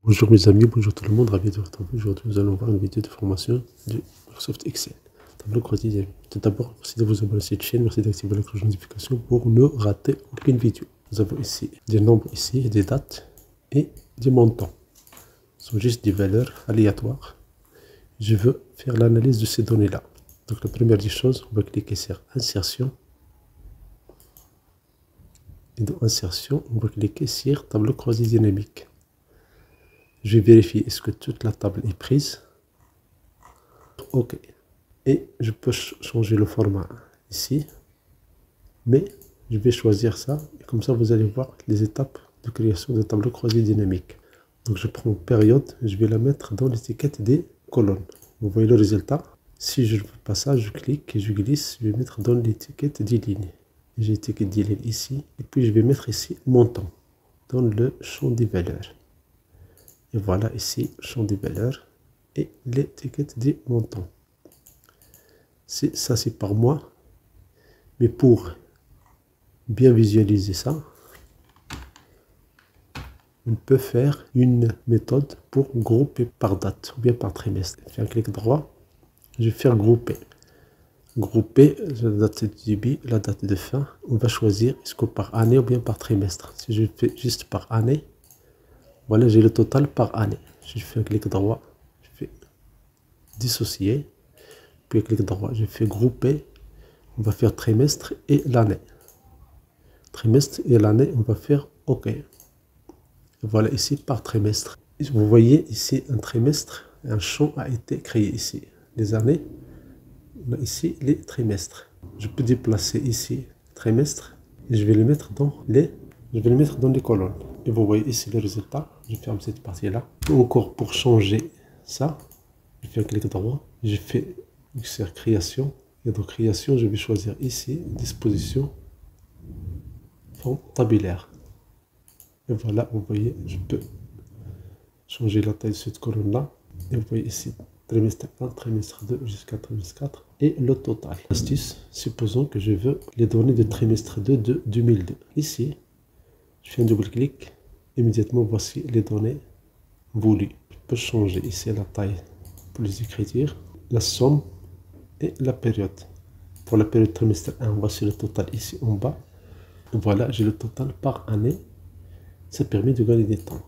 Bonjour mes amis, bonjour tout le monde, ravi de vous retrouver. Aujourd'hui nous allons voir une vidéo de formation de Microsoft Excel. Tableau quotidien. Tout d'abord, merci de vous abonner à cette chaîne, merci d'activer la cloche de notification pour ne rater aucune vidéo. Nous avons ici des nombres, ici des dates et des montants. Ce sont juste des valeurs aléatoires. Je veux faire l'analyse de ces données-là. Donc la première des choses, on va cliquer sur Insertion. Et dans Insertion, on va cliquer sur Tableau croisé dynamique. Je vais vérifier est-ce que toute la table est prise. OK. Et je peux changer le format ici. Mais je vais choisir ça. Et comme ça, vous allez voir les étapes de création de tableau croisé dynamique. Donc je prends période. Je vais la mettre dans l'étiquette des colonnes. Vous voyez le résultat. Si je ne veux pas ça, je clique et je glisse. Je vais mettre dans l'étiquette des lignes. J'ai l'étiquette des lignes ici. Et puis je vais mettre ici montant dans le champ des valeurs. Et voilà ici, champ des valeurs et l'étiquette des montants. Ça c'est par mois. Mais pour bien visualiser ça, on peut faire une méthode pour grouper par date ou bien par trimestre. Je fais un clic droit, je vais faire grouper. Grouper la date de début, la date de fin. On va choisir est-ce que par année ou bien par trimestre. Si je fais juste par année, voilà, j'ai le total par année. Je fais un clic droit, je fais dissocier, puis un clic droit, je fais grouper. On va faire trimestre et l'année. Trimestre et l'année, on va faire OK. Et voilà ici par trimestre. Vous voyez ici un trimestre, un champ a été créé ici. Les années, on a ici les trimestres. Je peux déplacer ici trimestre et je vais le mettre dans les colonnes. Et vous voyez ici le résultat. Je ferme cette partie-là. Encore pour changer ça, je fais un clic droit. Je fais sur création. Et dans création, je vais choisir ici disposition forme tabulaire. Et voilà, vous voyez, je peux changer la taille de cette colonne-là. Et vous voyez ici trimestre 1, trimestre 2 jusqu'à trimestre 4 et le total. Astuce, supposons que je veux les données de trimestre 2 de 2002. Ici, je fais un double-clic. Immédiatement, voici les données voulues. Je peux changer ici la taille pour les écritures, la somme et la période. Pour la période trimestre 1, voici le total ici en bas. Voilà, j'ai le total par année. Ça permet de gagner du temps.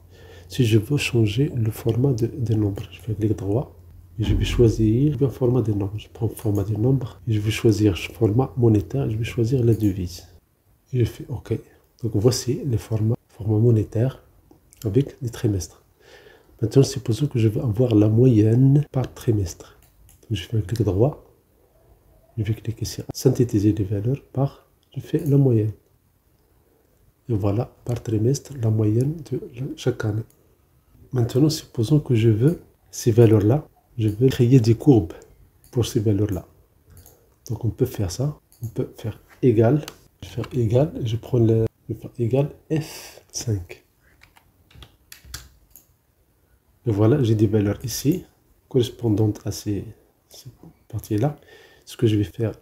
Si je veux changer le format des nombres, je fais un clic droit et je vais choisir le format des nombres. Je prends le format des nombres et je vais choisir le format monétaire. Je vais choisir la devise. Et je fais OK. Donc voici les formats monétaire avec les trimestres. Maintenant, supposons que je veux avoir la moyenne par trimestre. Donc, je fais un clic droit. Je vais cliquer sur synthétiser les valeurs par, je fais la moyenne. Et voilà, par trimestre, la moyenne de chaque année. Maintenant, supposons que je veux ces valeurs-là. Je veux créer des courbes pour ces valeurs-là. Donc, on peut faire ça. On peut faire égal. Je vais faire égal. Je prends le... Je vais faire égal F5. Et voilà, j'ai des valeurs ici, correspondantes à ces parties-là. Ce que je vais faire,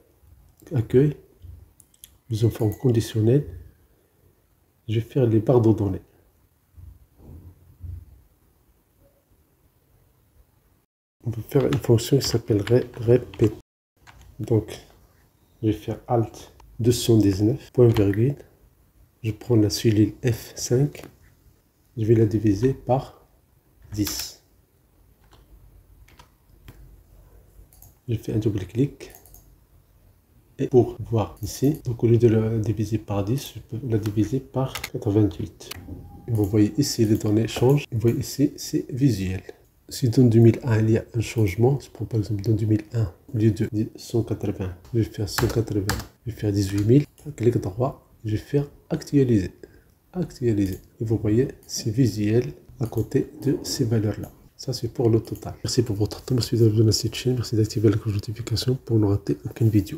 accueil, mise en forme conditionnelle. Je vais faire les barres de données. On peut faire une fonction qui s'appellerait répéter. Donc, je vais faire Alt 219, point virgule. Je prends la cellule F5. Je vais la diviser par 10. Je fais un double clic. Et pour voir ici, donc au lieu de la diviser par 10, je peux la diviser par 88. Et vous voyez ici, les données changent. Vous voyez ici, c'est visuel. Si dans 2001, il y a un changement, je prends par exemple dans 2001, au lieu de 180, je vais faire 180, je vais faire 18 000, clic droit, je vais faire actualiser. Actualiser. Et vous voyez, c'est visuel à côté de ces valeurs-là. Ça, c'est pour le total. Merci pour votre temps. Merci de vous abonner à cette chaîne. Merci d'activer la cloche de notification pour ne rater aucune vidéo.